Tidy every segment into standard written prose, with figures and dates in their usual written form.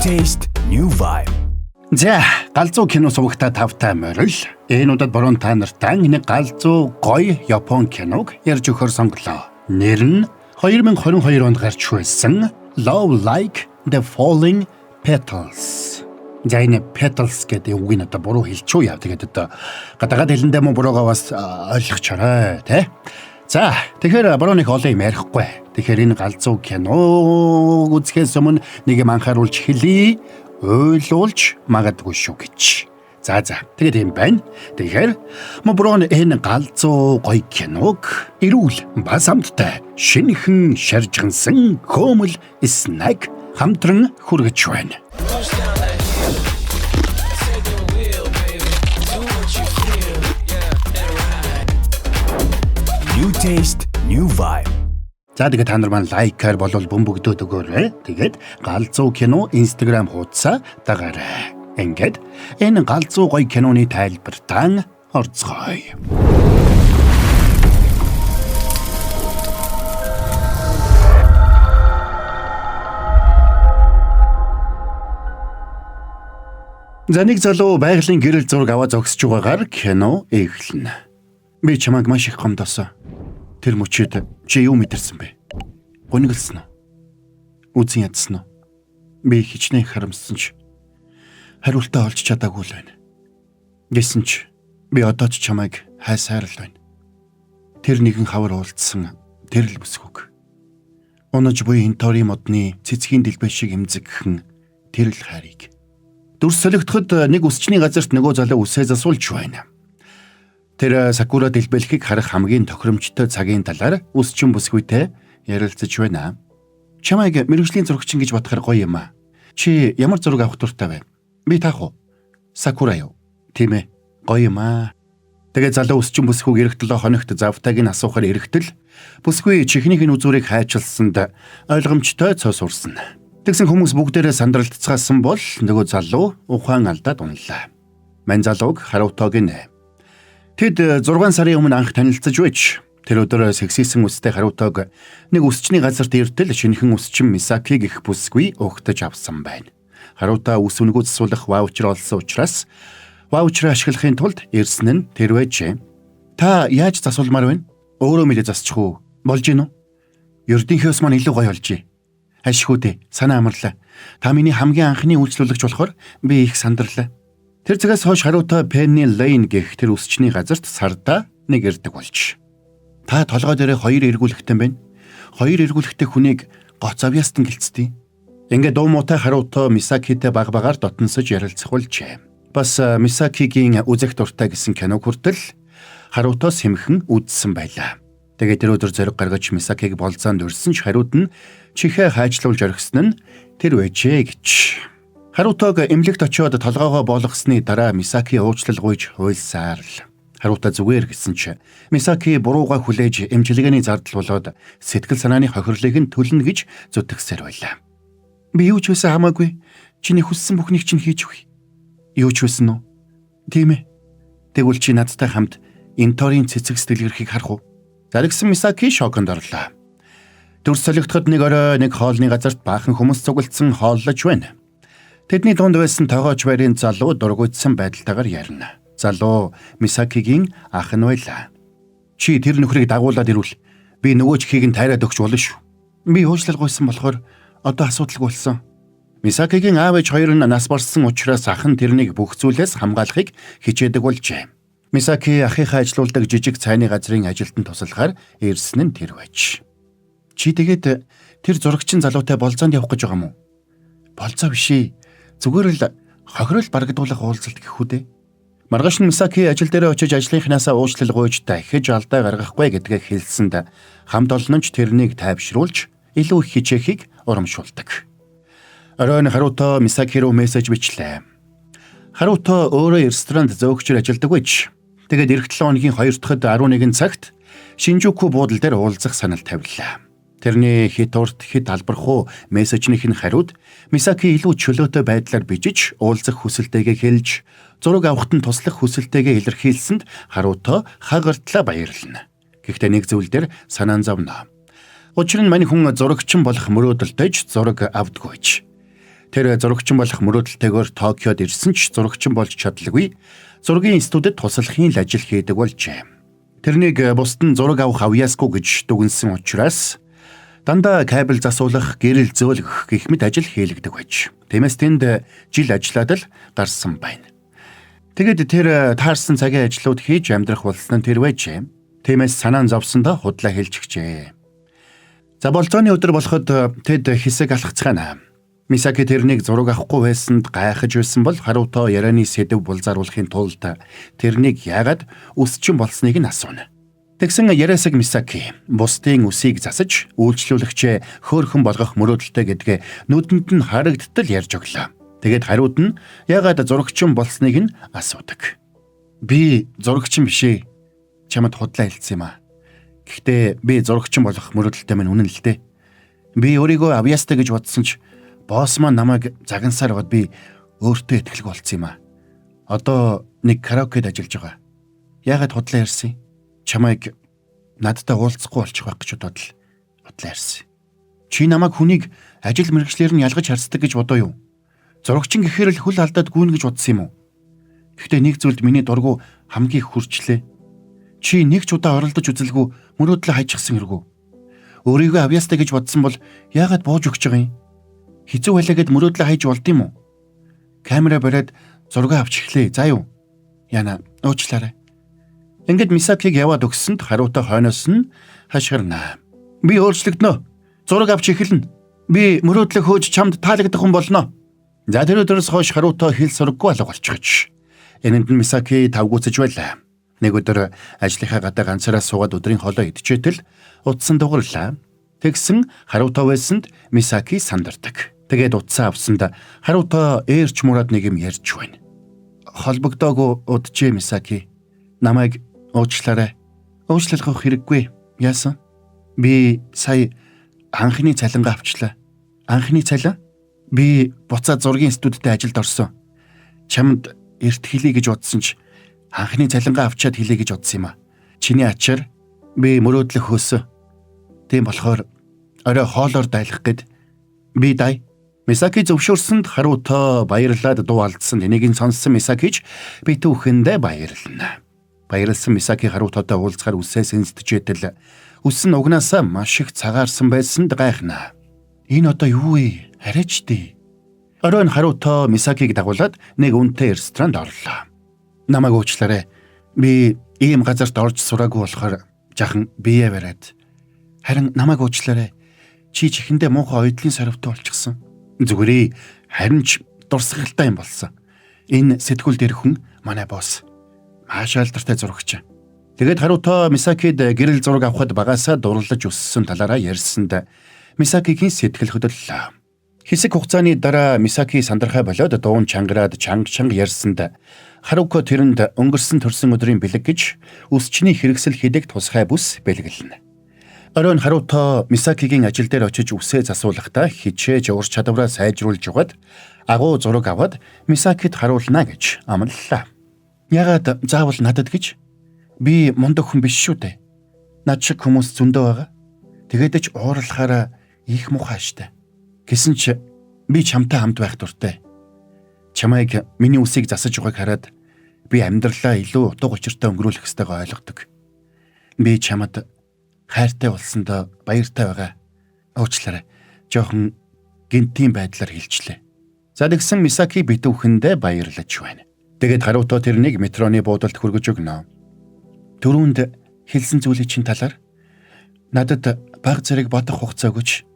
taste, new vibe. За, галзуу кино сувагта тавтай морил. Энэ удаад борон та нартай нэг галзуу гоё Япон киног ярьж өгөхөөр сонголоо. Нэр нь 2022 онд гарч байсан Love Like the Falling Petals. За энэ petals гэдэг үгийг надад буруу хэлчихв яа. Тэгээд одоо гадаад хэлэндээ мөн буруугаа бас ойлгочоорой, тэ? За, тэгэхээр борон их олон юм ярихгүй. Тэгэхээр энэ галзуу кино үзэхээс өмнө нэг юм анхааруулж хэлье. Ойлуулж магадгүй шүү гэж. За тэгээд юм байна. Тэгэхээр мөн энэ галзуу гоё киног эрүүл басамттай шинэхэн шаржгансан хөмөл снэк хамтран хүргэж байна. New taste, new vibe. За тэгээд та нар маань лайкаар болвол бөмбөгдөөд өгөөрэй. Тэгээд галзуу кино Instagram хуудасаа дагаарай. Ингээд энэ галзуу гоё киноны тайлбартаа орцгоё. За нэг залуу байгалийн гэрэл зураг аваа зогсож байгаагаар кино эхэлнэ. Би чамайг маш их гомдоосоо. Тэр мөчид чи юу мэдэрсэн бэ? Гуниглсан уу? Үзэн ядсан уу? Би хичнээн харамссан ч хариултаа олж чадаагүй л байна. Гэсэн ч би одоо ч чамайг хайсаар л байна. Тэр нэгэн хавар уулдсан тэр л бүсгүг. Унаж буй энтори модны цэцгийн дэлбэ шиг эмзэгхэн тэр л хайрыг. Дүрс солигдоход нэг үсчний газарт нөгөө залуу үсээ засуулж байна. Тэр сакура дэлбэлхийг харах хамгийн тохиромжтой цагийн талаар үсчин бүсгүйтэй ярилцаж байна. Чамайг мэрэгжлийн зурагчин гэж бодохоор гоё юм аа. Чи ямар зураг авах дуртай вэ? Би таах уу? Сакура юу? Тийм ээ. Гоё юм аа. Тэгээ залуу үсчин бүсгүйг эргэтэлөө хоногт завтайг нь асуухаар эргэтэл бүсгүй чихнийх нь үзүүрийг хайчилсанд ойлгомжтой цос урсан. Тэгсэн хүмүүс бүгдээрээ сандралтцгаасан бол нөгөө залуу ухаан алдаад унлаа. Мань залууг харуутааг нэ. Тэд 6 сарын өмнө анх танилцаж байж тэр өдөр сексисэн үстэй харуутааг нэг үсчний газарт иртэл шинэхэн үсчин Мисаки гэх бүсгүй угтаж авсан байна. Харуутаа үс үнгүү засуулах ваучер олсон учраас ваучер ашиглахын тулд ирсэн нь тэр байж. Та яаж засуулмаар вэ? Өөрөө мэдээ засчих уу? Болж гин үү? Ердийнхөөс маань илүү гоё олжээ. Ашиггүй санаа амарлаа. Та миний хамгийн анхны үйлчлүүлэгч болохоор би их сандарлаа. Тэр цагаас хойш харуутаа Penny Lane гэх тэр үсчний газарт сарда нэг ирдэг болж. Та толгой дээрээ 2 эргүүлэхтэй байна. 2 эргүүлэхтэй хүнийг гоц авьяастан гэлцдэг. Ингээд дуу муутай харуутаа Мисакитэй багаар дотносож ярилцах болжээ. Бас Мисакигийн үзэх дуртай гэсэн киног хүртэл харуутаа сэмхэн үзсэн байлаа. Тэгээд тэр өдөр зориг гаргаж Мисакиг болзоонд өрсөн ч хариуд нь чихээ хайчлуулж орхисон нь тэр байжээ гэж. Харуутааг эмнэлэгт очиод толгоогоо болгосны дараа Мисаки уучлал гуйж хуйлсаар л. Харуутаа зүгээр гэсэн ч Мисаки бурууга хүлээж эмчилгээний зардал болоод сэтгэл санааны хохирлыг нь төлнө гэж зүтгэсээр байлаа. Би юу ч байсан хамаагүй. Чиний хүссэн бүхнийг чинь хийж өгье. Юу ч байсан уу? Тийм ээ. Тэгвэл чи надтай хамт энторийн цэцэг сэтгэлгэрхийг харах уу? Заригсан Мисаки шоконд орлоо. Дүрс солигдоход нэг орой нэг хоолны газарт баахан хүмүүс цуглдсан хооллож байна. Тэдний дунд байсан тоогооч байрын залуу дургуйтсан байдалтайгаар ярина. Залуу Мисакигийн ах нь байлаа. Чи тэр нөхрийг дагуулад ирвэл би нөгөө чихийг нь тайраад өгч болно шүү. Би уучлал гуйсан болохоор одоо асуудалгүй болсон. Мисакигийн аав ээж хоёр нь нас барсан учраас ах нь тэрнийг бүх зүйлээс хамгаалахыг хичээдэг болжээ. Мисаки ахыхаа ажилуулдаг жижиг цайны газрын ажилтан туслахаар ирсэн нь тэр байж. Чи тэгээд тэр зурагчин залуутай болзоонд явах гэж байгаа юм уу? Болзоо биш ээ. Зүгээр л хохирол барагдуулах уулзалт гэх үү дээ. Маргааш нь Мисаки ажил дээр очиж ажлынхнаасаа уучлал гуйж дахиж алдаа гаргахгүй гэдгээ хэлсэнд хамт олон нь тэрнийг тайвшруулж илүү их хичээхийг урамшуулдаг. Оройн харуутаа Мисаки руу мессеж бичлээ. Харуутаа өөрөө ресторанд зөөгчөр ажилладаг байж. Тэгээд эх 7 хоногийн 2 дахьд 11 цагт Шинжуку буудлын дээр уулзах санал тавилаа. Тэрний хит урт хит албархуу мессежнийх нь хариуд Мисаки илүү чөлөөтэй байдлаар бичиж уулзах хүсэлтэйгээ хэлж зураг авахт нь туслах хүсэлтэйгээ илэрхийлсэнд харуутаа хагартлаа баярлана. Гэхдээ нэг зүйл дээр санаан зовно. Учир нь мань хүн зурагчин болох мөрөөдөлтэйж зураг авдаггүйч. Тэр зурагчин болох мөрөөдөлтэйгээр Токиод ирсэн ч зурагчин болж чадлагүй. Зургийн институтэд туслахын ажил хийдэг болжээ. Тэрнийг бусд нь зураг авах авьяасгүй гэж дүгнсэн учраас дандаа кабель засуулах, гэрэл зөөлгөх гэх мэт ажил хийлэгдэг байж. Тиймээс тэнд жил ажиллаад л гарсан байна. Тэгэд тэр таарсан цагийн ажлууд хийж амьдрах болсон нь тэр байжээ. Тиймээс санаа зовсондоо худлаа хэлчихжээ. За болцооны өдөр болоход тэд хэсэг алхацгаана. Мисаки тэрнийг зураг авахгүй байсанд гайхаж байсан бол Харутоо ярианы сэдэв булзааруулахын тулд тэрнийг яагаад үсчин болсныг нь асууна. Тэгсэн яриасаг Мисаки бусдын үсийг засаж үйлчлүүлэгчээ хөөрхөн болгох мөрөөдөлтэй гэдгээ нүдэнд нь харагдтал ярьж өглөө. Тэгээд хариуд нь яагаад зурагчин болсныг нь асуудаг. Би зурагчин биш ээ. Чамд худлаа хэлсэн юм аа. Гэхдээ би зурагчин болох мөрөөдөлтэй минь үнэн л дээ. Би өөрийгөө авьяастай гэж бодсон ч босс маань намайг загнасаар бод би өөртөө итгэлгүй болсон юм аа. Одоо нэг караокед ажиллаж байгаа. Яагаад худлаа ярьсан? Чамайг надтай уулзахгүй болчих байх гэж бодоод л худлаа ярьсан. Чи намайг хүнийг ажил мэргэжлэр нь ялгаж харцдаг гэж бодоо юу? Зурагчин гэхээр л хөл алдаад гүйнэ гэж бодсон юм уу? Гэхдээ нэг зүйлд миний дургу хамгийн их хүрчлээ. Чи нэг ч удаа оролдож үзэлгүй мөрөөдлөө хайчихсан хэрэг үү? Өөрийгөө авьяастай гэж бодсон бол яагаад бууж өгч байгаа юм? Хизүү байлаа гэд мөрөөдлөө хайж болд юм уу? Камера бариад зураг авч эхлэе. За юу? Яна уучлаарай. Ингээд Мисакиг яваад өгсөнд Харутоо хойноос нь хашгирнаа. Би өөрчлөгднө. Зураг авч эхэлнэ. Би мөрөөдлөө хөөж чамд таалагдах хүн болно. За тэр өдрөөс хойш Харутоо хэл сураггүй алга болчихж. Энэнд нь Мисаки тавгууцаж байлаа. Нэг өдөр ажлынхаа гадаа ганцаараа суугаад өдрийн хоолоо идчихэд л утсан дугарлаа. Тэгсэн Харутоо байсанд Мисаки сандардаг. Тэгээд утсаа авсанд Харутоо ээрч мураад нэг юм ярьж байна. Холбогдоогүй удажээ Мисаки. Намайг уучлаарай. Уучлах хэрэггүй. Яасан? Би сая анхны цалингаа авчлаа. Анхны цалин? Би буцаад зургийн институтад ажилд орсон. Чамд эрт хэлье гэж бодсон ч анхны цалингаа авчаад хэлье гэж бодсон юм а. Чиний ачаар би мөрөөдлөх хөөсөн. Тийм болохоор орой хоолоор дайлах гээд би дай. Мисаки зөвшөөрсөнд Харутоо баярлаад дуу алдсан. Энийг нь сонссон Мисакич би түүхэндээ баярлана. Баярлсан Мисаки Харутоотой уулзахаар үсээ сэнсдэжэтэл үс нь угнаасаа маш их цагаарсан байсанд гайхнаа. Энэ одоо юу вэ? Арайч дээ. Оройн Харутоо Мисакиг дагуулад нэг үнэтэй ресторанд орлоо. Намайг уучлаарай. Би ийм газарт орж сураагүй болохоор жахан бие бариад. Харин намайг уучлаарай. Чи чихэндээ муухай ойдлын сорвтой болчихсон. Зүгээрээ харин ч дурсгалтай юм болсон. Энэ сэтгүүл дээр хүн манай босс. Маш алдартай зурагч. Тэгээд Харутоо Мисакид гэрэл зураг авахд багасаа дурлаж өссөн талаараа ярьсанд Мисакигийн сэтгэл хөдлөлөө. Хэсэг хугацааны дараа Мисаки сандрахаа болоод дуун чангараад чанга ярьсанд Харуко тэрэнд өнгөрсөн төрсөн өдрийн бэлэг гэж үсчний хэрэгсэл хийдэг тусгай бүс бэлгэлнэ. Оройн Харутоо Мисакигийн ажил дээр очиж үсээ засуулахдаа хичээж ур чадвараа сайжруулж угаад агуу зураг аваад Мисакид харуулна гэж амлалаа. Ягаад заавал надад гэж? Би мундаг хүн биш шүү дээ. Над шиг хүмүүс зөндөө байгаа. Тэгээд ч уурлахаараа их муухай штэ. Гэсэн ч би чамтай хамт байх дуртай. Чамайг миний үсийг засаж байгааг хараад би амьдралаа илүү утга учиртай өнгөрүүлэх ёстойгоо ойлгодог. Би чамд хайртай болсондоо баяртай байгаа. Уучлаарай. Жохон гинтийн байдлаар хэлчлээ. За тэгсэн Мисаки битүүхэндээ баярлаж байна. Тэгээд Харутоо тэрнийг метроны буудалд хүргэж өгнө. Төрөнд хэлсэн зүйлийн чинь талаар надад баг зэрэг бодох хугацаа өгөөч.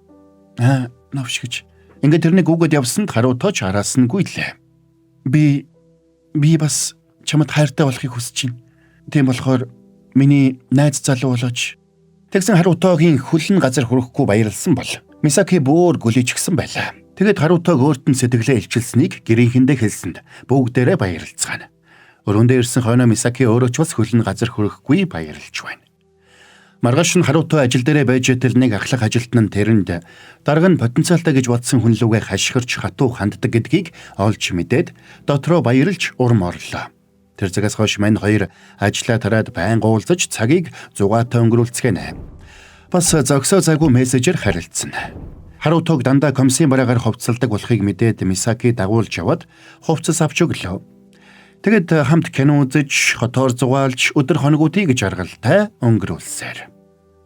Навш гэж. Ингээд тэрнийг үгээд явсанд Харутоо ч араасангүй лээ. Би бас чамд хайртай болохыг хүсэж байна. Тийм болохоор миний найз залуу болооч. Тэгсэн Харутоогийн хөлн газар хүрэхгүй баярлсан бол Мисаки бүр гүлийчгсэн байлаа. Тэгээд Харутоог өөрт нь сэтгэлээ илчилсэнийг гэрийнхэндээ хэлсэнд бүгдээрээ баярлцгаана. Өрөөндөө ирсэн хойно Мисаки өөрөө ч бас хөлн газар хүрэхгүй баярлж байна. Маргааш нь Харутоо ажил дээрээ байж итэл нэг ахлах ажилтан нь тэрэнд дарга нь потенциалтай гэж бодсон хүн лүгээ хашгирч хатуу ханддаг гэдгийг олж мэдээд дотроо баярлж урам орлоо. Тэр цагаас хойш мань хоёр ажлаа тараад байнга уулзаж цагийг зугаатай өнгөрүүлцгэнэ. Бас зогсоо зайгүй мессежээр харилцсан. Харутог дандаа комиссын бараагаар хувцалдаг болохыг мэдээд Мисаки дагуулж яваад хувцас авч өглөө. Тэгэд хамт кино үзэж, хотоор зугаалж, өдөр хоногуудыг жаргалтай өнгөрүүлсээр.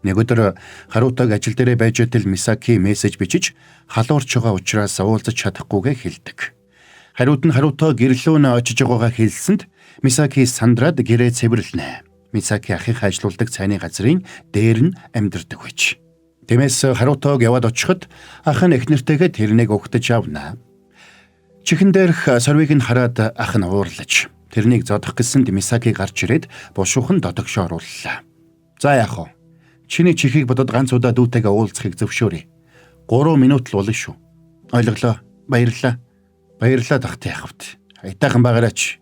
Нэг өдөр Харутог ажил дээрээ байж байтал Мисаки мессеж бичиж халуурч байгаа учраас уулзаж чадахгүйгээ хэлдэг. Хариуд нь Харуто гэрлүүн очиж байгаагаа хэлсэнд Мисаки сандраад гэрээ цэвэрлэнэ. Мисаки ахыг ажиллаулдаг цайны газрын дээр нь амьдардаг байж. Тиймээс Харутог яваад очиход ах нь эхнэртэйгээ тэрнийг угтаж авна. Чихэн дээрх сорвиг нь хараад ах нь уурлаж тэрнийг зодох гэсэнд Мисаки гарч ирээд бушуухан додогшоо орууллаа. За яах вэ? Чиний чихийг бодоод ганц удаа дүүтэйгээ уулзахыг зөвшөөрье. 3 минут л болно шүү. Ойлголоо. Баярлалаа. Баярлалаа тахтай яхавт. Айтайхан байгаараач.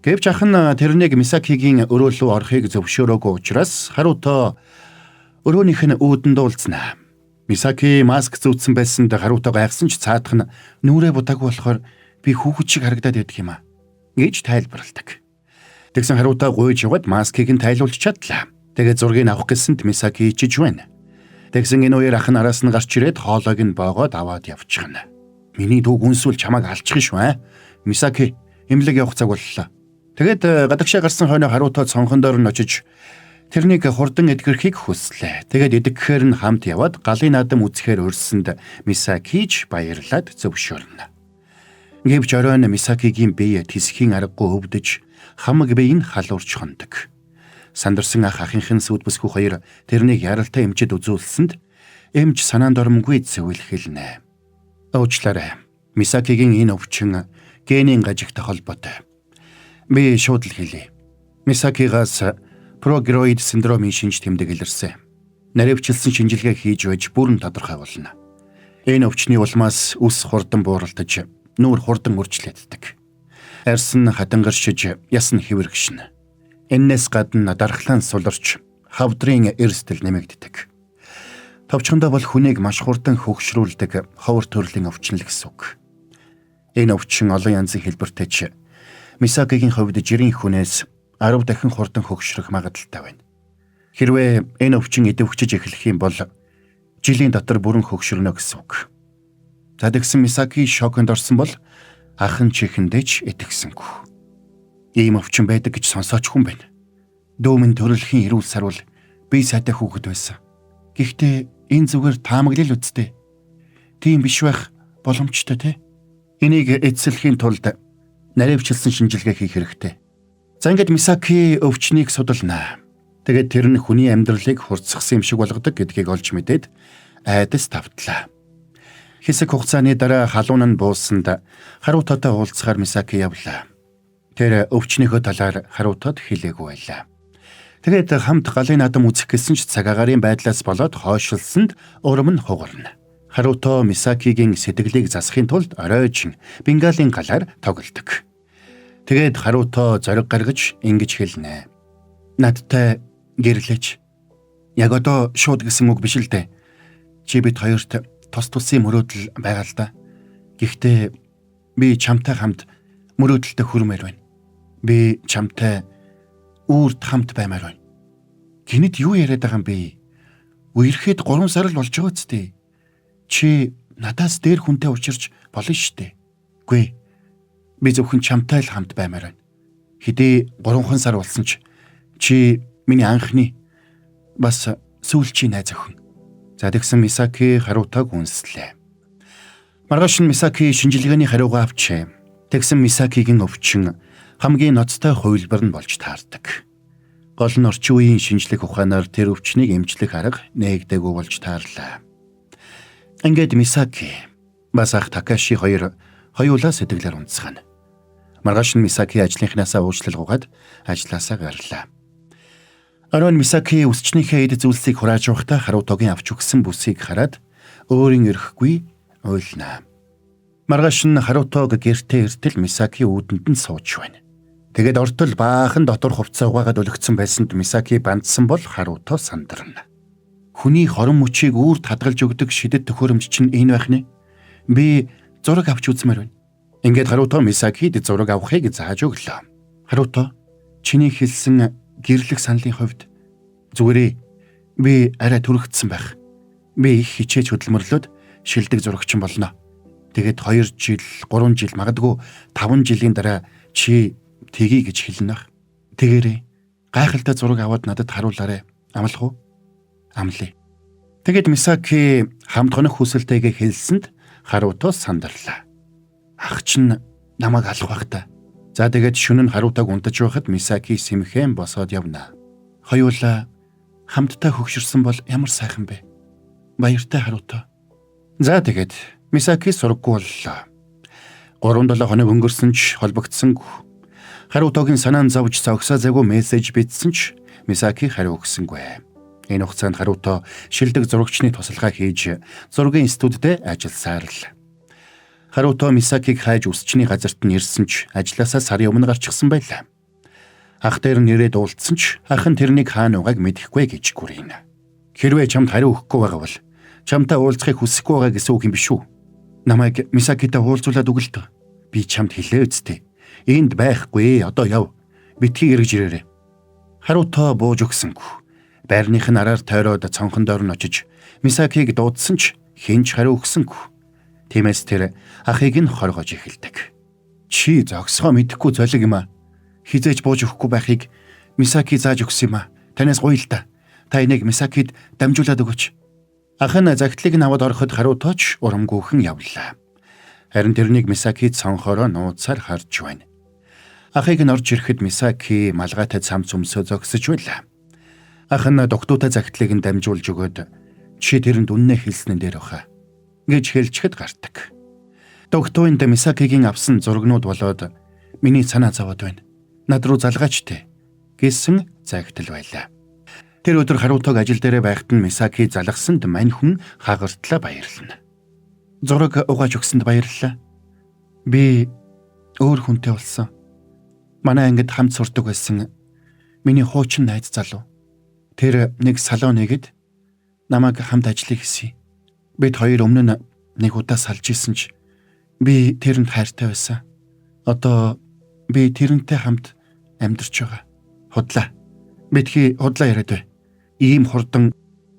Гэвч ах нь тэрнийг Мисакигийн өрөө рүү орохыг зөвшөөрөөгүй учраас Харуто өрөөнийх нь үүдэн дуулцнаа. Мисаки маск зүүцсэн байсанд Харуто гайхсан ч цаадах нь нүрээ будаагүй болохоор би хүүхэд шиг харагдаад байдаг юм а гэж тайлбарладаг. Тэгсэн Харуто гуйж яваад маскыг нь тайлуулж чадлаа. Тэгээд зургийг авах гэсэнд Мисаки ичиж байна. Тэгсэн энэ үеэр ах нь араас нь гарч ирээд хоолойг нь боогоод аваад явчихна. Миний дүү гүнсүүл чамайг алчих шүү аа. Мисаки эмнэлэг явах цаг боллоо. Тэгээд гадагшаа гарсан хойно Харуто цонхондоор нь очиж тэрнийг хурдан эдгэрхийг хүслээ. Тэгээд эдгэхээр нь хамт яваад галын наадам үзэхээр урьсанд Мисакич баярлаад зөвшөөрнө. Гэвч оройн Мисакигийн бие тисхийн аргагүй өвдөж хамаг бие нь халуурч хондог. Сандарсан ах ахынхын сүдбэсгүй хоёр тэрнийг яралтай эмчэд үзүүлсэнд эмч санаанд оромгүй зөвлөхөлнэ. Уучлаарай. Мисакигийн энэ өвчин генийн гажигтай холбоотой. Би шууд л хэлье. Мисакигаас прогероид синдромын шинж тэмдэг илэрсэн. Наривчлсан шинжилгээ хийж байж бүрэн тодорхой болно. Энэ өвчний улмаас үс хурдан бууралтаж, нүүр хурдан үржлэгддэг. Арьс нь хатангаршиж, яс нь хэвэргшнэ. Эннээс гадна дархлаан суларч, хавдрын эрсдэл нэмэгддэг. Товчхондоо бол хүнийг маш хурдан хөгшрүүлдэг ховор төрлийн өвчин л гэсэн үг. Энэ өвчин олон янзын хэлбэртэй ч Мисакигийн хувьд жирийн хүнээс 10 дахин хурдан хөгшрөх магадлалтай байна. Хэрвээ энэ өвчин идэвхжиж эхлэх юм бол жилийн дотор бүрэн хөгшрөнө гэсэн үг. Задагсан Мисаки шоконд орсон бол ах нь чихэндээ ч итгэсэнгүй. Ийм өвчин байдаг гэж сонсооч хүн байна. Дөөмөн төрөлхийн эрүүл сарвал би сайтай хүүхэд байсан. Гэхдээ энэ зүгээр таамаглал үсттэй. Тийм биш байх боломжтой те. Энийг эцэлхийн тулд наривчлсан шинжилгээ хийх хэрэгтэй. За ингээд Мисаки өвчнийг судалнаа. Тэгээд тэр нь хүний амьдралыг хурцсахсан юм шиг болгодог гэдгийг олж мэдээд айдас тавтлаа. Хэсэг хугацааны дараа халуун нь бууссанд Харутотой уулзахаар Мисаки явлаа. Тэр өвчнийхөө талаар Харутод хэлээгүй байлаа. Тэгээд хамт галын наадам үзэх гэсэн ч цаг агаарын байдлаас болоод хойшилсанд урам нь хугарна. Харуто Мисакигийн сэтгэлийг засахын тулд оройжин бенгалийн галаар тоглодог. Тэгээд Харуто зориг гаргаж ингэж хэлнэ. Надтай гэрлэж. Яг одоо шууд гэсэн үг биш л дээ. Чи бид хоёрт тус тусын мөрөөдөл байгаа л да. Гэхдээ би чамтай хамт мөрөөдөлтөй хүрмээр байна. Би чамтай үрд хамт баймаар байна. Гинэд юу яриад байгаа юм бэ? Үерхэд 3 сар л болж байгаа үстэй. Чи надаас дээр хүнтэй учирч болно штэ. Үгүй. Би зөвхөн чамтай л хамт баймаар байна. Хэдий 3 сар болсон ч чи миний анхны бас сүүлчийн найз охин. За тэгсэн Мисаки Харутог үнслээ. Маргааш нь Мисаки шинжилгээний хариугаа авчээ. Тэгсэн Мисакигийн өвчин хамгийн ноцтой хувилбар нь болж таардаг. Гол нь орчин үеийн шинжлэх ухаанаар тэр өвчнийг эмчлэх арга нээгдээгүй болж таарлаа. Ингээд Мисаки бас ах Такаши хоёр хоёулаа сэтгэлээр унцгаана. Маргааш нь Мисаки ажлынхнаасаа уучлалгуугаад ажилласаа гарлаа. Оройн Мисаки өсчнийхээ эд зүйлсийг хурааж явахдаа Харутогийн авч өгсөн бүсийг хараад өөрийн эрхгүй уйлнаа. Маргааш нь Харутог гэртээ иртэл Мисаки үүдэнд нь сууж байна. Тэгээд ортол баахан дотор хувцас угаагаад өлгцсөн байсанд Мисаки бандсан бол Харуто сандарна. Хүний хорон мөчийг үрд хадгалж өгдөг шидэт төхөөрөмж чинь энэ байх нэ? Би зураг авч үзмээр байна. Ингээд Харуто Мисакид зураг авахыг зааж өглөө. Харуто, чиний хэлсэн гэрлэх саналын хувьд зүгээрээ би арай түрэгдсэн байх. Би их хичээж хөдөлмөрлөд шилдэг зурагчин болно. Тэгээд 2 жил, 3 жил, магадгүй 5 жилийн дараа чи тгий гэж хэлнэ. Тэгээрээ гайхалтай зураг аваад надад харуулаарай. Амлах уу? Амлая. Тэгээд Мисаки хамт хонох хүсэлтэйгээ хэлсэнд Харууто сандарлаа. Ах чинь намайг алах байх та. За тэгээд шөнө нь Харуутаг унтаж байхад Мисаки сэмхэн босоод явна. Хоёулаа хамтдаа хөгшөрсөн бол ямар сайхан бэ? Баяртай Харуто. За тэгээд Мисаки сургаггүй боллоо. 3-7 хоног өнгөрсөн ч холбогдсонгүй. Харутогийн санаан зовж зогсоозайгүй мессеж бичсэн ч Мисаки хариу өгсөнгүй. Энэ хугацаанд Харуто шилдэг зурагчны тусалгаа хийж зургийн студид ажилласаар л. Харуто Мисакиг хайж үсчний газарт нь ирсэн ч ажилласаа сарын өмнө гарчихсан байлаа. Ах дээр нэрээд уулзсан ч ах нь тэрнийг хаана байгааг мэдэхгүй гэж гүрийнэ. Хэрвээ чамд хариу өгөхгүй байгаа бол чамтай уулзахыг хүсэхгүй байгаа гэсэн үг юм биш үү? Намайг Мисакитай уулзуулаад өгөл төө. Би чамд хэлээ үсттэй. Энд байхгүй, одоо яв. Битгий эргэж ирээрэй. Харуто бууж өгсөнгүй. Байрных нь араар тойроод цонхон доор нь очиж Мисакиг дуудсан ч хинч хариу өгсөнгүй. Тиймээс тэр ахыг нь хоргож эхэлдэг. Чи зогсгоо мэдэхгүй золиг юм а. Хизээж бууж өгөхгүй байхыг Мисаки зааж өгсөн юм а. Танаас гоё л та. Та энийг Мисакид дамжуулаад өгөөч. Ах нь загтлыг нь аваад ороход Харуточ урамгүйхэн явлаа. Харин тэрнийг Мисаки цонхороо нууцаар харж байна. Ахыг нь орж ирэхэд Мисаки малгайтай цамц өмсөө зогсож байлаа. Ах нь доктуутай загтлыг нь дамжуулж өгөөд чи тэрэнд үннээ хэлснэн дээр баха гэж хэлчихэд гардаг. Доктуунд Мисакигийн авсан зурагнууд болоод миний санаа зовоод байна. Над руу залгаач те гэсэн загтал байлаа. Тэр өдөр Харутог ажил дээрээ байхад нь Мисаки залгасанд мань хүн хагартлаа баярлана. Зураг угааж өгсөнд баярлалаа. Би өөр хүнтэй болсон. Манай ангид хамт сурдаг байсан миний хуучин найз залуу. Тэр нэг салон нэгэд намайг хамт ажиллах гэсэн. Бид хоёр өмнө нь нэг удаа салж исэн ч би тэрэнд хайртай байсан. Одоо би тэрнтэй хамт амьдарч байгаа. Худлаа. Бидхий худлаа яриад бай. Ийм хурдан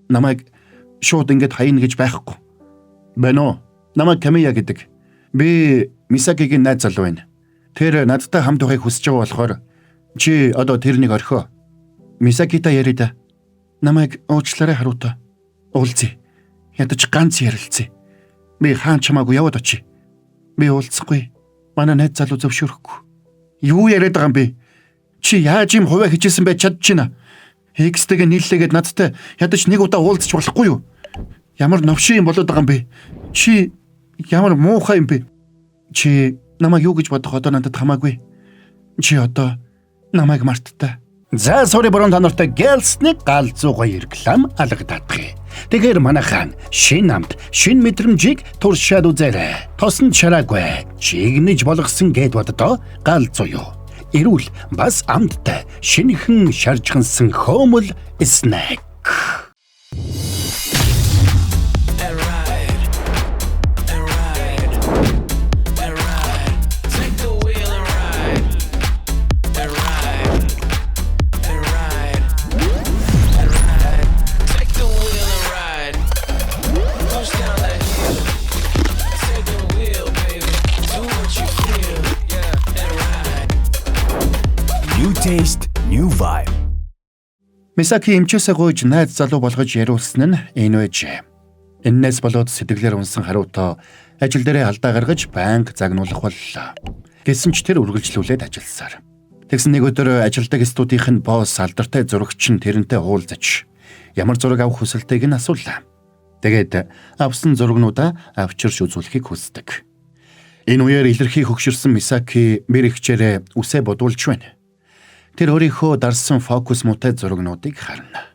намайг шууд ингэж хайна гэж байхгүй. Бэнэ. Намайг Камия гэдэг. Би Мисакигийн найз залуу байна. Тэр надтай хамт байхыг хүсэж байгаа болохоор чи одоо тэрнийг орхио. Мисакитай яриа. Намайг уучлаарай Харуто. Уулзъя. Ядаж ганц ярилцъя. Би хаан чамаагүй яваад очие. Би уулзахгүй. Манай найз залуу зөвшөөрөхгүй. Юу яриад байгаа юм бэ? Чи яаж юм хуваа хичээсэн байж чадчихна? Хикстэйгээ нийллээгээд надтай ядаж нэг удаа уулзч болохгүй юу? Ямар новшин юм болоод байгаа юм бэ? Чи ямар муухай юм бэ? Чи намайг юу гэж бодох одоо надад хамаагүй. Чи одоо намайг марттай. За сори борон танартай гэлсний галзуу гоё реклам алгададгий. Тэгэхээр манайхан шин намт шин мэдрэмжийг туршаад үзээрэй. Тосон чараагүй чигнэж болгосон гэд боддоо галзуу юу. Эрүүл бас амттай шинэхэн шаржхансан хөөмөл снэк. New taste, new vibe. Мисаки эмчээсээ гуйж найз залуу болгож яриулсан нь энэ байж. Эннээс болоод сэтгэлээр унсан Харуто ажил дээрээ алдаа гаргаж банк загнуулах боллоо. Гэсэн ч тэр үргэлжлүүлээд ажилласаар. Тэгсэн нэг өдөр ажилдаг студийн босс алдартай зурагч нь тэрнтэй уулзаж ямар зураг авах хүсэлтэйг нь асуулаа. Тэгээд авсан зурагнуудаа авчирч үзүүлэхийг хүсдэг. Энэ үеэр илэрхий хөгшөрсөн Мисаки мэрэгчээрээ үсээ бодуулж байна. Тэр өөрийнхөө дарсан фокус муутай зурагнуудыг харна.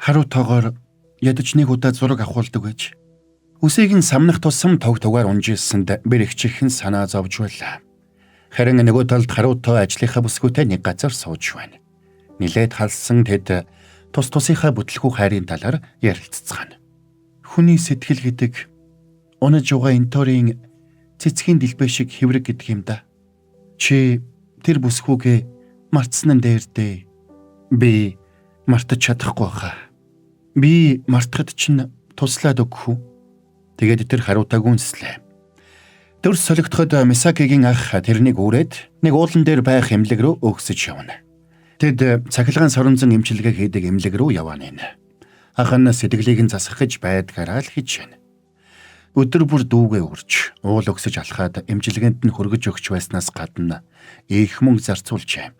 Харутогоор ядаж нэг удаа зураг авахулдаг байж. Үсийг нь самнах тусам тог тугаар унжижсэнд бэрэгчийнхэн санаа зовж байлаа. Харин нөгөө талд Харуто ажлынхаа бүсгүйтэй нэг газар сууж байна. Нилээд халсан тэд тус тусынхаа бүтлгүй хайрын талаар ярилццгаана. Хүний сэтгэл гэдэг унаж угаа энторийн цэцгийн дэлбэ шиг хэврэг гэдэг юм да. Чи тэр бүсгүйгээ мартсан нь дээр дээ. Би мартаж чадахгүй хаа. Би мартахад чинь туслаад өгөх үү? Тэгээд тэр харуутааг үнслээ. Дөрс солигдоход Мисакигийн ах тэрнийг үрээд нэг уулан дээр байх эмнэлэг рүү өгсөж явна. Тэд цахилгаан соронзон эмчилгээ хийдэг эмнэлэг рүү явна. Ах нь сэтгэлийг нь засгахж байдгаараа л хийж байна. Өдөр бүр дүүгээ үрж, уул өгсөж алхаад эмчилгээнд нь хөргөж өгч байснаас гадна их мөнгө зарцуулжээ.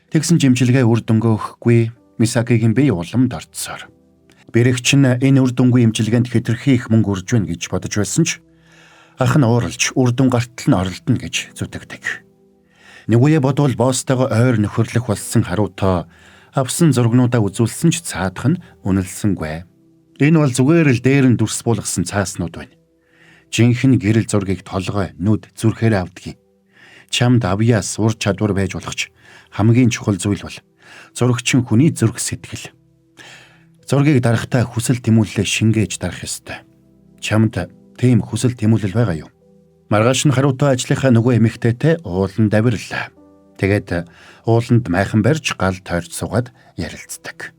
Тэгсэн ч эмчилгээ үр дүнгээ өгөхгүй, Мисакигийн бие уламд орцсоор. Бэрэгч нь энэ үр дүнгүй эмчилгээнд хэтэрхий их мөнгө үрж байна гэж бодож байсан ч ах нь ууралж үр дүн гартал нь оролдоно гэж зүтгэдэг. Нэг үе бодвол боостойгоо ойр нөхөрлөх болсон харуутаа авсан зургнуудаа үзүүлсэн ч цаадах нь үнэлсэнгүй. Энэ бол зүгээр л дээр нь дүрс буулгасан цааснууд байна. Жинхэнэ гэрэл зургийг толгой, нүд, зүрхээр авдаг. Чамд авьяас ур чадвар байж болох ч хамгийн чухал зүйл бол зурагчин хүний зүрх сэтгэл. Зургийг дарахтаа хүсэл тэмүүлэлээ шингээж дарах ёстой. Чамд тийм хүсэл тэмүүлэл байгаа юу? Маргааш нь харуутаа ажлынхаа нөгөө эмэгтэйтэй ууланд авирлаа. Тэгээд ууланд майхан барьж гал тойрч суугаад ярилцдаг.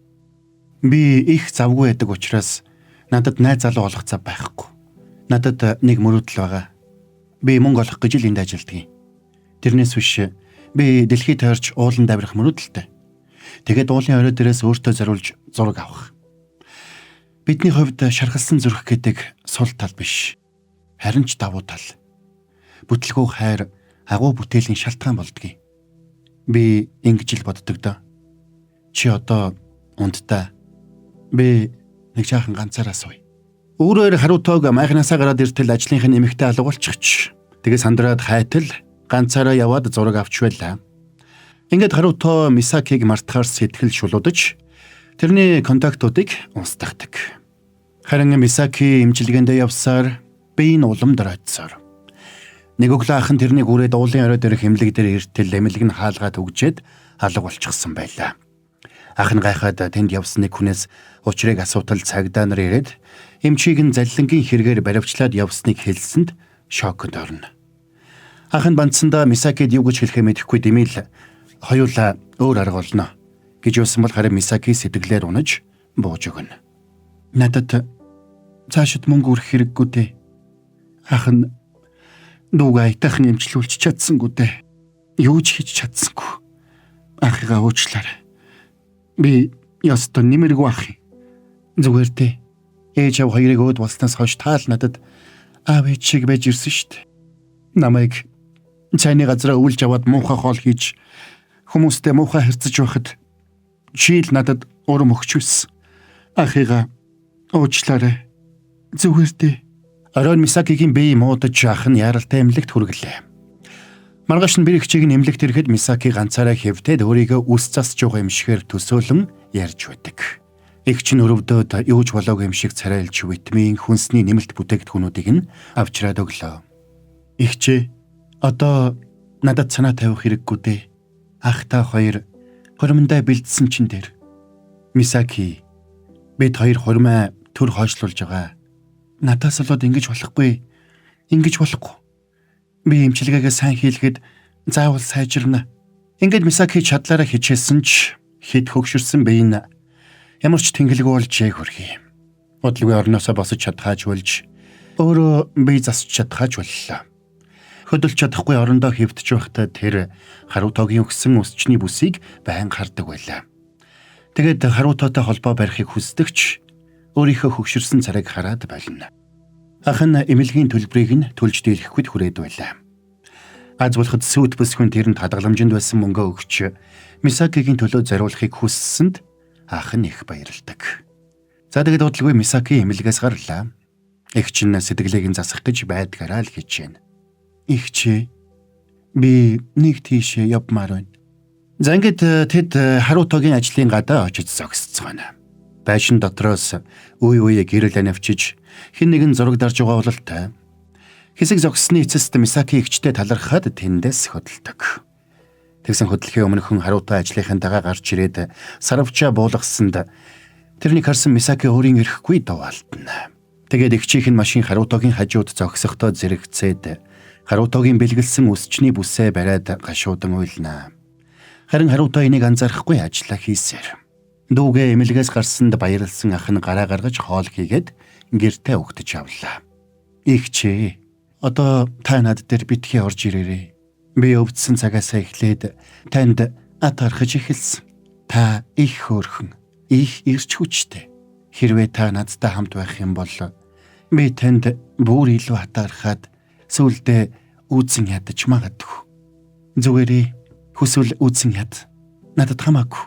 Би их завгүй байдаг учраас надад найз залуу олох цав байхгүй. Надад нэг мөрөөдөл байгаа. Би мөнгө олох гэж л энд ажилладаг. Тэрнээс биш би дэлхийд тойрч ууланд авирах мөрөөдөлтэй. Тэгээд уулын орой дээрээс өөртөө зориулж зураг авах. Бидний хувьд шархалсан зүрх гэдэг сул тал биш. Харин ч давуу тал. Бүтлгүү хайр агуу бүтээлийн шалтгаан болдгийг. Би ингэж л боддог доо. Чи одоо унтдаа. Би нэг жаахан ганцаараа сууя. Өөрөөр харуутааг майхнаасаа гараад иртэл ажлынхын нэмэгтэй алгуулчихч. Тэгээ сандраад хайтал ганцаараа яваад зураг авч байлаа. Ингээд харуутаа Мисакиг мартахаар сэтгэл шулуудаж тэрний контактуудыг устгадаг. Харин Мисаки эмчилгээндээ явсаар биеийн уламд оройцсоор. Нэг өглөө ах нь тэрнийг үрээд уулын орой дээрх эмнэлэг дээр иртэл эмнэлэг нь хаалгаад өгчээд алга болчихсон байлаа. Ах нь гайхаад тэнд явсан нэг хүнээс учрыг асуутал цагдаа нар ирээд эмчийг нь заллингийн хэрэгээр баривчлаад явсныг хэлсэнд шоконд орно. Ах нь бандсандаа Мисакид юу гэж хэлэхээ мэдэхгүй димэл хоёулаа өөр арга олно гэж юусан бол харин Мисаки сэтгэлээр унаж бууж өгнө. Надад цаашид мөнгө өрөх хэрэггүй дээ. Ах нь дүүгээ айтайхан эмчлүүлж чадсангүй дээ. Юу ч хийж чадсангүй. Ахыгаа уучлаарай. Би ястаа нэмэргүй ах юм. Зүгээр дээ. Ээж аав хоёрыг өөд болсноос хойш таал надад аав ээж шиг байж ирсэн шүү дээ. Намайг цайны газараа үүлж аваад муухай хоол хийж хүмүүстэй муухай харьцаж байхад чийл надад урам өгч байсан. Ахыгаа уучлаарай. Зүгээр дээ. Оройн Мисакигийн бие муудаж ах нь яралтай эмнэлэгт хүргэлээ. Маргааш нь бэрэгчийг нь эмнэлэгт ирэхэд Мисаки ганцаараа хэвтээд өөрийгөө үс засч байгаа юм шигээр төсөөлөн ярьж байдаг. Игч нь өрөвдөөд юуж болоогүй юм шиг царайлж витамин хүнсний нэмэлт бүтээгдэхүүнүүдийг нь авчираад өглөө. Игчээ одоо надад санаа тавих хэрэггүй дээ. Ах та хоёр хормондоо бэлдсэн чин дээр. Мисаки бид хоёр хормоо төр хойшлуулж байгаа. Надаас болоод ингэж болохгүй. Ингэж болохгүй. Би эмчилгээгээ сайн хийлгээд заавал сайжирна. Ингээд Мисаки чадлаараа хичээсэн ч хэд хөгшөрсөн бие нь ямар ч тэнглэгүй болж хөрхий. Бодлогын орноосоо босож чадхааж болж өөрөө бие засч чадхааж боллоо. Хөдөлж чадахгүй орондоо хэвтэж байхдаа тэр харуутаагийн өгсөн өсчний бүсийг байн хардаг байлаа. Тэгээд харуутаатай холбоо барихыг хүсдэгч өөрийнхөө хөгшөрсөн царайг хараад байлна. Ах нь эмнэлгийн төлбөрийг нь төлж дийлэхэд хүрээд байлаа. Аз болоход сүйт бүсгүн тэрэнд хадгаламжинд байсан мөнгөө өгч Мисакигийн төлөө зориулахыг хүссэнд ах нь их баярлдаг. За тэгээд удалгүй Мисаки эмнэлгээс гарлаа. Эгч нь сэтгэлийг нь засах гэж байдгаараа л хичээнэ. Игчээ би нэг тийшээ явмаар байна. За ингээд тэд харуутаагийн ажлын гадаа очиж зогсцгоно. Байшин дотроос үе үе гэрэл анивчиж хэн нэгэн зураг дарж байгаа бололтой. Хэсэг зогссны эцэст Мисаки игчтэй талархаад тэндээс хөдөлдөг. Тэгсэн хөдлөхийн өмнөхөн харуутаа ажлынхаа дагаа гарч ирээд сарвчаа буулгасанд тэрнийг харсан Мисаки өөрийн ирэхгүй даваалтна. Тэгээд игчийнх нь машин харуутаагийн хажууд зогсохдоо зэрэгцээд харуутаагийн бэлгэлсэн өсчний бүсээ бариад гашуудан уйлнаа. Харин харуутаа энийг анзаарахгүй ажиллаа хийсээр. Дүүгээ эмнэлгээс гарсанд баярлсан ах нь гараа гаргаж хоол хийгээд гэртээ өгтөж авлаа. Игчээ. Одоо та над дээр битгий орж ирээрэй. Би өвдсөн цагаасаа эхлээд танд ат гаргаж эхэлсэн. Та их хөөрхөн, их ирч хүчтэй. Хэрвээ та надтай хамт байх юм бол би танд бүр илүү хатаархаад сүулдэ үүсэн ядаж магадгүй. Зүгээрээ хүсвэл үүсэн яд. Надад хамаагүй.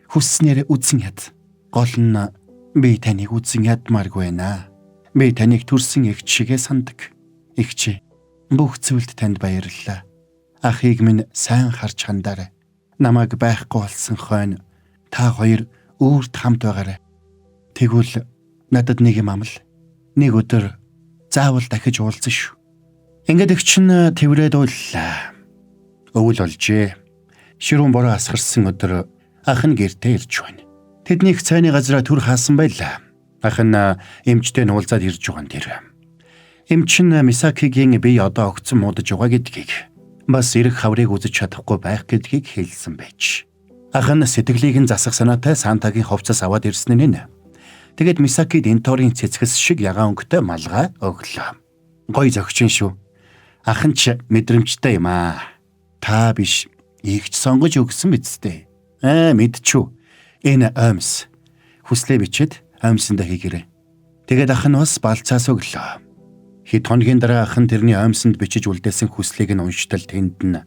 Хүсснээр үүсэн яд. Гол нь би таныг үүсэн ядмааргүй байна. Би таныг төрсөн эгч шигээ сандаг. Эгч, бүх зүйлд танд баярлалаа. Ахыг минь сайн харж хандаарай. Намайг байхгүй болсон хойно та хоёр өөрт хамт байгаарай. Тэгвэл надад нэг юм амл. Нэг өдөр заавал дахиж уулзсан шүү. Ингээд эгч нь тэврээд уйллаа. Өвөл олжээ. Ширүүн бороо асгарсан өдөр ах нь гэртээ ирж байна. Тэднийх цайны газраа түр хаасан байлаа. Ах нь эмчтэй нуулзаад ирж байгаа нь тэр. Эмч нь Мисакигийн бие одоо огцон муудаж байгаа гэдгийг, бас эрэг хаврыг үзэж чадахгүй байх гэдгийг хэлсэн байж. Ах нь сэтгэлийг нь засах санаатай Сантагийн хувцас аваад ирсэн нь. Тэгэд Мисакид Энторийн цэцгэс шиг ягаан өнгөтэй малгай өглөө. Гой зөгчин шүү. Ах нь ч мэдрэмжтэй юм аа. Та биш, игч сонгож өгсөн бидтэй. Мэдчихв. Энэ аймс. Хүслээ бичээд аймсандаа хийгээрэй. Тэгээд ах нь бас балцаас өглөө. Хэд хоногийн дараа ах нь тэрний аймсанд бичиж үлдээсэн хүслийг нь унштал тэнд нь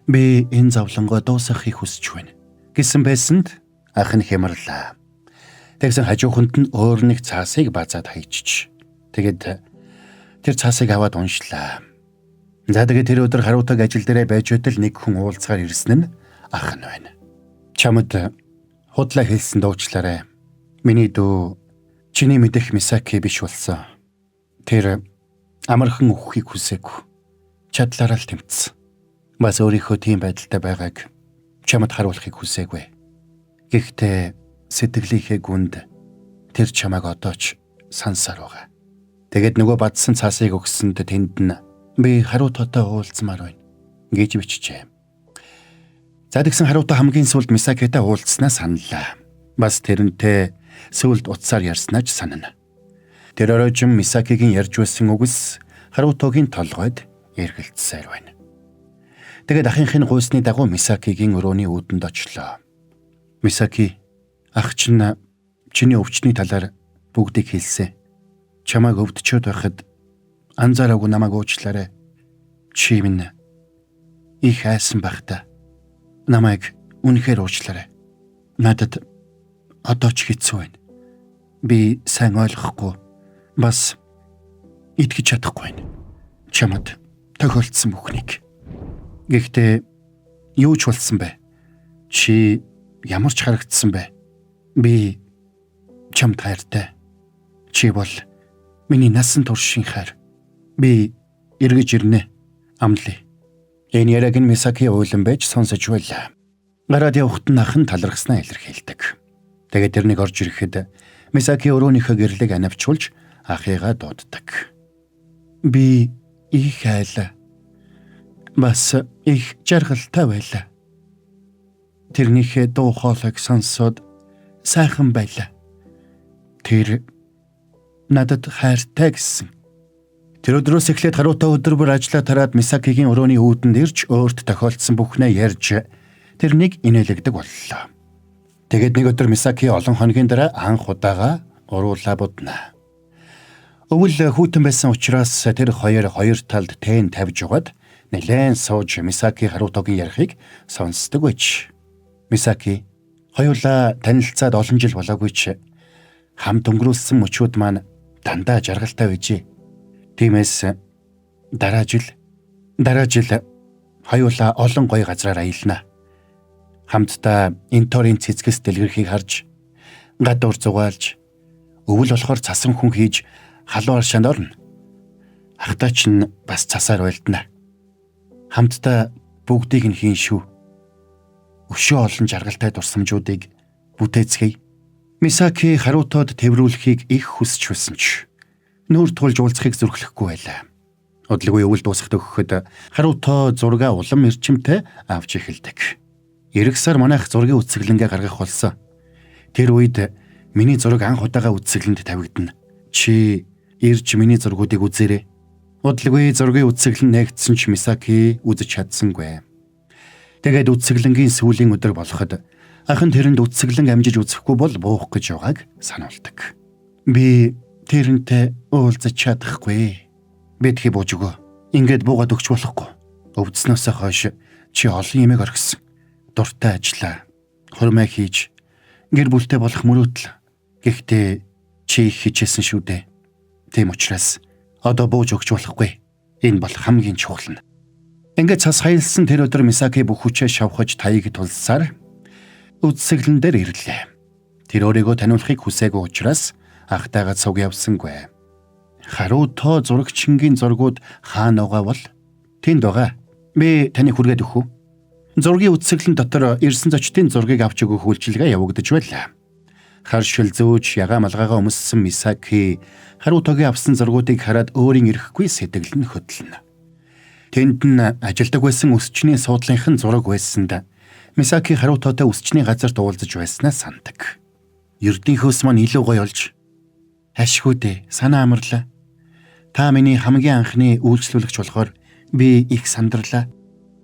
би энэ зовлонгоо дуусгахыг хүсэж байна гэсэн байсанд ах нь хямрлаа. Тэгсэн хажууханд нь өөр нэг цаасыг базаад хайчиж. Тэгээд тэр цаасыг аваад уншлаа. За тэгээд тэр өдөр харуутаг ажил дээрээ байж байтал нэг хүн уулзгаар ирсэн нь ах нь байна. Чамд худлаа хэлсэн дуучлаарай. Миний дүү чиний мэдэх Мисаки биш болсон. Тэр амархан өгөхийг хүсээгүй. Чадлаараа л тэмцсэн. Бас өөрийнхөө тийм байдалтай байгааг чамд харуулахыг хүсээгүй. Гэхдээ сэтгэлийнхээ гүнд тэр чамайг одоо ч сансаар байгаа. Тэгэд нөгөө бадсан цаасыг өгсөнд тэнд нь би харуутаатай уулзмаар байна гэж бичжээ. За тэгсэн харуутаа хамгийн сүүлд Мисакитай уулзснаа саналаа. Бас тэрнтэй сүүлд утсаар ярьснаа ч санана. Тэр оройжин Мисакигийн ярьж байсан үгс харуутагийн толгойд эргэлцсээр байна. Тэгэд ахынхын гуйсны дагуу Мисакигийн өрөөний үүдэнд очлоо. Мисаки, ах чинь чиний өвчний талаар бүгдийг хэлсэн. Чамайг өвдчөөд байхад анзаараагүй намайг уучлаарай. Чи минь их айсан байхдаа намайг үнэхээр уучлаарай. Надад одоо ч хэцүү байна. Би сайн ойлгохгүй, бас итгэж чадахгүй байна. Чамд тохиолдсон бүхнийг. Гэхдээ юу ч болсон бэ? Чи ямар ч харагдсан бэ? Би чамд хайртай. Чи бол миний насан туршийн хайр. Би эргэж ирнэ. Амлаа. Энэ яраг нь Мисаки уйлан байж сонсож байлаа. Гараад явахт нь ах нь талархснаа илэрхийлдэг. Тэгээд тэрнийг орж ирэхэд Мисаки өрөөнийхөө гэрлийг анавчулж ахыгаа дууддаг. Би их айлаа. Бас их жаргалтай байлаа. Тэрнийхээ дуу хоолойг сонсоод сайхан байлаа. Тэр надад хайртай гэсэн. Тэр өдрөөс эхлээд харуутаа өдөр бүр ажиллаа тараад Мисакигийн өрөөний үүдэнд ирж өөрт тохиолдсон бүхнээ ярьж тэрнийг инээлэгдэг боллоо. Тэгээд нэг өдөр Мисаки олон хоногийн дараа анх удаага уруулаа будна. Өвөл хүүтэн байсан учраас тэр хоёр талд тэн тавьж угаад нэлээд сууж Мисаки харуутагийн ярихыг сонсдог байж. Мисаки, хоёулаа танилцаад олон жил болоогүй ч хамт өнгөрүүлсэн мөчүүд маань дандаа жаргалтай байжээ. Тиймээс дараа жил хоёулаа олон гоё газраар аялна. Хамтдаа Энторийн цэцгэс дэлгэрхийг харж, гадуур зугаалж, өвөл болохоор цасан хүн хийж халуун аршаанд орно. Ахтаа ч нь бас цасаар байлдана. Хамтдаа бүгдийг нь хийн шүү. Өшөө олон жаргалтай дурсамжуудыг бүтээцгээе. Мисаки харуутаад тэврүүлэхийг их хүсч байсан ч нүүр тулж уулзахыг зүрхлэхгүй байлаа. Удалгүй өвөл дуусахад өгөхөд харуутаа зургаа улам эрчимтэй авч эхэлдэг. Ирэх сар манайх зургийн үтсгэлэнгээ гаргах болсон. Тэр үед миний зураг анх удаага үтсгэлэнд тавигдана. Чи ирж миний зургуудыг үзээрэй. Удалгүй зургийн үтсэглэн нээгдсэн ч Мисаки үзэж чадсангүй. Тэгээд үтсэглэнгийн сүүлийн өдөр болоход ах нь тэрэнд үтсэглэн амжиж үзэхгүй бол буух гэж байгааг сануулдаг. Би тэрнтэй уулзах чадахгүй. Битгий бууж өгөө. Ингээд буугаад өгч болохгүй. Өвдснөөсөө хойш чи олон юмэг орхисон. Дуртай ажиллаа. Хормой хийж гэр бүлтэй болох мөрөөдөл. Гэхдээ чи их хичээсэн шүү дээ. Тийм учраас одоо бууж өгч болохгүй. Энэ бол хамгийн чухал нь. Ингээд цас хаялсан тэр өдөр Мисаки бүх хүчээ шавхаж таяг тулсаар үтсэглэн дээр ирлээ. Тэр өөрийгөө таниулахыг хүсээгүй учраас ахтайгаа цуг явсангүй. Харуто зурагчингийн зургууд хаана байгаа бол тэнд байгаа. Би таны хүргээд өгөх үү? Зургийн үтсэглэн дотор ирсэн зочдын зургийг авч өгөх үйлчилгээ явагдаж байлаа. Хар шил зөөж ягаа малгайгаа өмссөн Мисаки Харутогийн авсан зургуудыг хараад өөрийн ирэхгүй сэтгэл нь хөдлөнө. Тэнд нь ажилдаг байсан өсчний суудлынхан зураг байсанд Мисаки Харутотой өсчний газарт уулзаж байснаа сандаг. Ердийнхөөс маань илүү гоё олж ашгүй дээ, санаа амарлаа. Та миний хамгийн анхны үйлчлүүлэгч болохоор би их сандарлаа.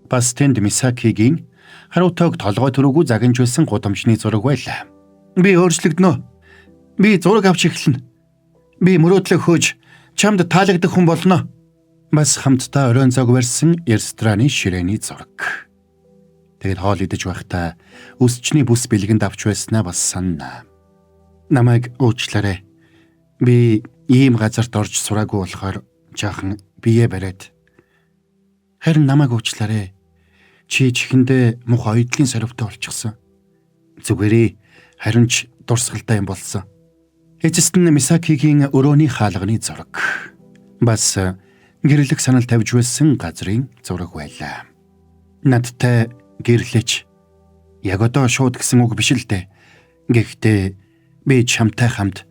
Бас тэнд Мисакигийн Харутог толгой төрөөгүй загинж байсан гудамжны зураг байлаа. Би өөрчлөгднө. Би зураг авч эхэлнэ. Би мөрөөдлөө хөөж чамд таалагдах хүн болно. Бас хамтдаа оройн зог барьсан рестораны ширээний зураг. Тэгэд хоол идэж байхдаа өсчний бүс бэлгэнд авч байснаа бас санана. Намайг уучлаарай. Би ийм газарт орж сураагүй болохоор жаахан бие бариад. Харин намайг уучлаарай. Чи чихэндээ мух ойдлын сорвтой болчихсон. Зүгээрээ харин ч дурсгалтай юм болсон. Эцэст нь Мисакигийн өрөөний хаалганы зураг. Бас гэрлэх санал тавьж байсан газрын зураг байлаа. Надтай гэрлэж. Яг одоо шууд гэсэн үг биш л дээ. Гэхдээ би чамтай хамт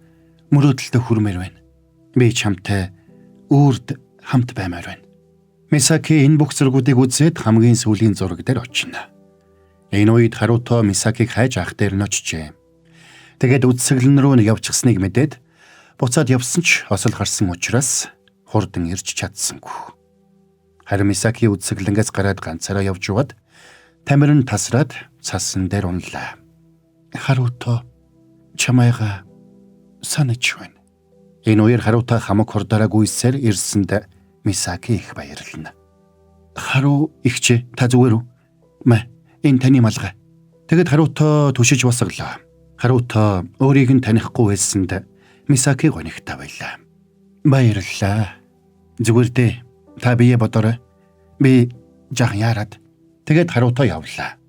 мөрөөдөлтөд хүрмээр байна. Би чамтай үрд хамт баймаар байна. Мисаки энэ бүх зургуудыг үзээд хамгийн сүүлийн зураг дээр очино. Энэ үед Харуто Мисакиг хайж ах дээр нь очижээ. Тэгээд үтсэглэн рүү явчихсныг мэдээд буцаад явсан ч осол харсан учраас хурдан ирж чадсангүй. Харин Мисаки үтсэглэнгээс гараад ганцаараа явж яваад тамир нь тасраад цасан дээр унлаа. Харуто чамайга санаж байна. Энэ үеэр Харуто хамаг хурдаараа гүйсээр ирсэнд Мисаки их баярлана. Хару ихчээ та зүгээр үү? Мэ энэ таны малгай. Тэгэд Харуто түшиж босглоо. Харуто өөрийг нь танихгүй байсанд Мисаки гонигтай байлаа. Баярлалаа. Зүгээр дээ. Та бие бодорой. Би жаахан яарад. Тэгэд Харуто явлаа.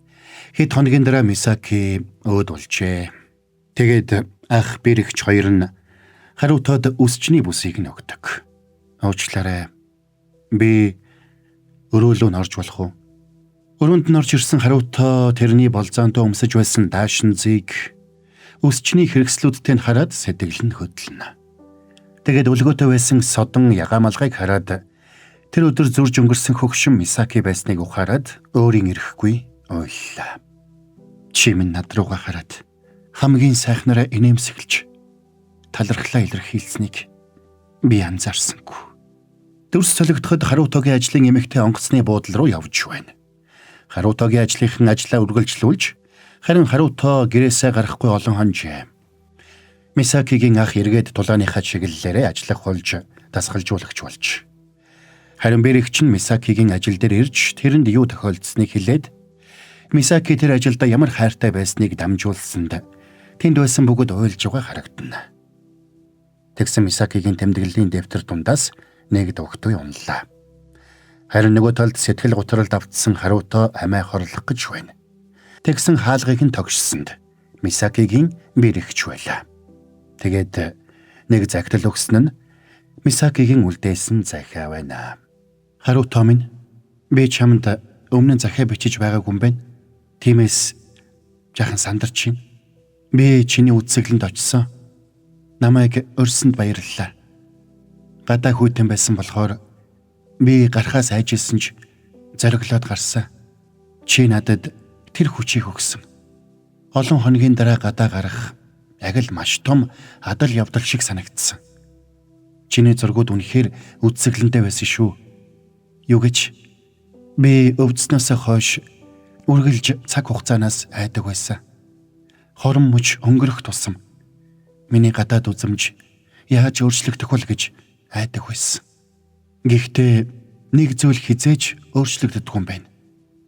Хэд хоногийн дараа Мисаки өөд болжээ. Тэгэд ах бэрэгч хоёр нь Харутод үсчний бүсийг нь өгдөг. Уучлаарай. Би өрөөлөө орж болох уу? Өрөөнд нь орж ирсэн Харуто тэрний болзоонтой өмсөж байсан даашин зийг үсчний хэрэгслүүдтэй нь хараад сэтгэл нь хөдлөнө. Тэгээд өлгөөтэй байсан содон ягаамалгайг хараад тэр өдөр зурж өнгөрсөн хөгшин Мисаки байсныг ухаарад өөрийн ирэхгүй ойллаа. Чи минь над руугаа хараад хамгийн сайхнараа инээмсэглэж талархлаа илэрхийлсэнийг би анзаарсангүй. Дөрс солигдоход Харутогийн ажлын эмэгтэй онгоцны буудлын руу явж байна. Харутогийн ажлынхан ажлаа үргэлжлүүлж харин Харуто гэрээсээ гарахгүй олон хонжээ. Мисакигийн ах эргээд тулааныхаа чиглэлээрээ ажиллах болж дасгалжуулагч болж. Харин бэрэгч нь Мисакигийн ажил дээр ирж тэрэнд юу тохиолдсныг хэлээд Мисаки тэр ажилдаа ямар хайртай байсныг дамжуулсанд тэнд байсан бүгд ойлж байгаа харагдана. Тэгсэн Мисакигийн тэмдэглэлийн дэвтэр дундаас нэг дуугтуй унлаа. Харин нөгөө талд сэтгэл готролд автсан Харуто амиа хорлох гэж байна. Тэгсэн хаалгыг нь тогшсонд Мисакигийн бэрэгч байлаа. Тэгээд нэг загтал өгсөн нь Мисакигийн үлдээсэн захиа байна. Харуто минь би чамд өмнө захиа бичиж байгаагүй юм байна. Тиймээс жаахан сандарч байна. Би чиний үтсэглэнд очсон. Намайг өрсөнд баярлалаа. Гадаа хүйтэн байсан болохоор би гарахаас айжсэн ч зориглоод гарсан. Чи надад тэр хүчийг өгсөн. Олон хоногийн дараа гадаа гарах яг л маш том адал явдал шиг санагдсан. Чиний зургууд үнэхээр үзэсгэлэнтэй байсан шүү. Юу гэж би өвдснөөс хойш үргэлж цаг хугацаанаас айдаг байсан. Хорон мөч өнгөрөх тусам миний гадаад үзэмж яаж өөрчлөгдөх вэ гэж айдаг байсан. Гэхдээ нэг зүйл хизээж өөрчлөгддөг юм байна.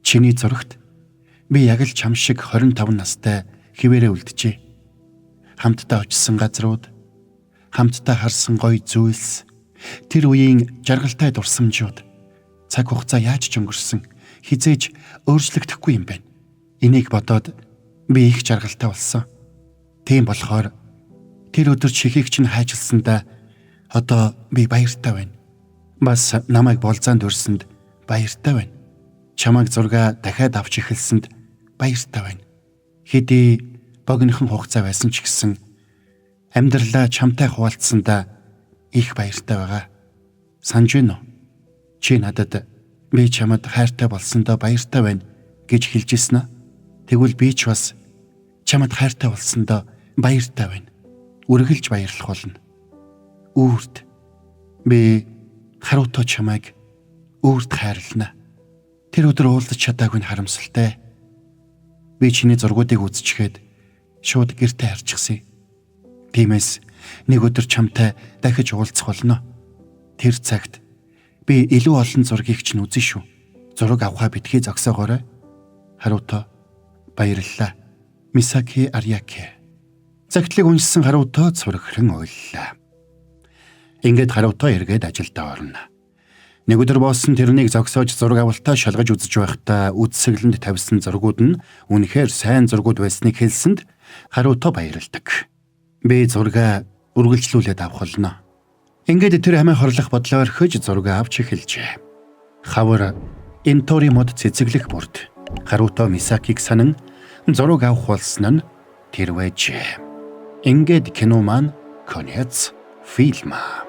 Чиний зурагт би яг л чам шиг 25 настай хിവэрэ үлджээ. Хамтдаа очисон газрууд, хамтдаа харсан гоё зүйлс, тэр үеийн жаргалтай дурсамжууд, цаг хугацаа яаж ч өнгөрсөн хизээж өөрчлөгдөхгүй юм байна. Энийг бодоод би их жаргалтай болсон. Тийм болохоор тэр өдөр чихийг чинь хайжилсандаа одоо би баяртай байна. Бас намайг болзаанд өрсөнд баяртай байна. Чамайг зургаа дахиад авч эхэлсэнд баяртай байна. Хэдий богинохон хугацаа байсан ч гэсэн амьдралаа чамтай хуваалцсандаа их баяртай байгаа. Санж байна уу? Чи надад би чамд хайртай болсондоо баяртай байна гэж хэлжсэн аа. Тэгвэл би ч бас чамд хайртай болсондоо баяртай байна. Үргэлж баярлах болно. Үрд би харуутаа чамайг үрд хайрлана. Тэр өдөр уулзах чадаагүй нь харамсалтай. Би чиний зургуудыг үзчихээд шууд гэртээ харчихсан. Тиймээс нэг өдөр чамтай дахиж уулзах болно. Тэр цагт би илүү олон зургийг чинь үзэн шүү. Зураг авахаа битгий зогсоогоорой. Харуутаа баярлалаа. Мисаки Арьяке. Загтлыг уншсан харуутаа цурхран уйллаа. Ингээд харуутаа эргээд ажилдаа орно. Нэг өдөр боссон тэрнийг зогсоож зураг авалтаа шалгаж үзэж байхдаа үдсэглэнд тавьсан зургууд нь үнэхээр сайн зургууд байсныг хэлсэнд харуутаа баярлдаг. Би зургаа үргэлжлүүлээд авах болно. Ингээд тэр хамаа хорлох бодлоо орхиж зургаа авч эхэлжээ. Хавар Энтори мод цэцэглэх бүрд харуутаа Мисакиг санан зураг авах болсон нь тэр байжээ. Ингээд кино маань конец фильма.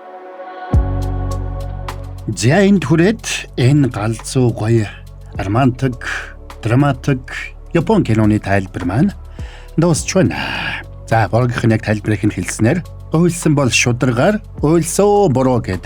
Зяйн түрээд энэ галзуу гоё романтик, драматик Япон киноны тайлбар маань дуусч байна. За боргийнхын яг тайлбарыг хэлснээр уйлсан бол шударгаар уйлсоо буруу гэд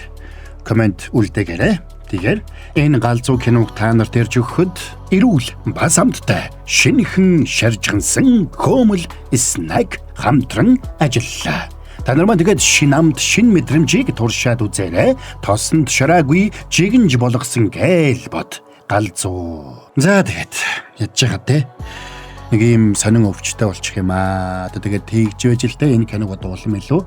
комент үлдээгээрэй. Тэгэхээр энэ галзуу киног та нарт ирж өгөхөд эрүүл бас амттай шинэхэн шаржгансан хөмөл снэк хамтран ажиллаа. Та нар маань тэгээд шин амт шин мэдрэмжийг туршаад үзээрэй. Тосонд шараагүй жигэнж болгосон гээл бод галзуу. За тэгээд ядж байгаа те. Нэг юм сонин өвчтэй болчих юм аа. Тэгээд тэгж байж л те энэ киног дуулсан мэлүү.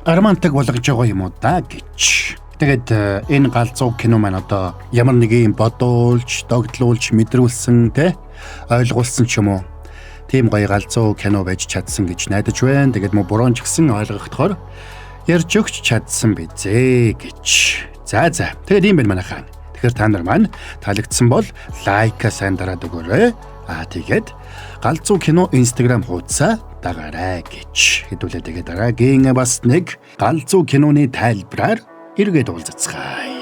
Романтик болгож байгаа юм уу да гэж. Тэгээд энэ галзуу кино маань одоо ямар нэг юм бодуулж, догтлуулж мэдрүүлсэн те ойлгуулсан ч юм уу. Тийм гоё галзуу кино байж чадсан гэж найдаж байна. Тэгээд мө бурууч гисэн ойлгохдохоор ярьж өгч чадсан бизээ гэж. За. Тэгээд ийм байна манайхаа. Тэгэхээр та нар маань таалагдсан бол лайка сайн дараад өгөөрэй. Тэгээд галзуу кино Instagram хуудасаа дагаарай гэж хэдүүлээ. Тэгээд дараагийн бас нэг галзуу киноны тайлбараар эргээд уулзцгаая.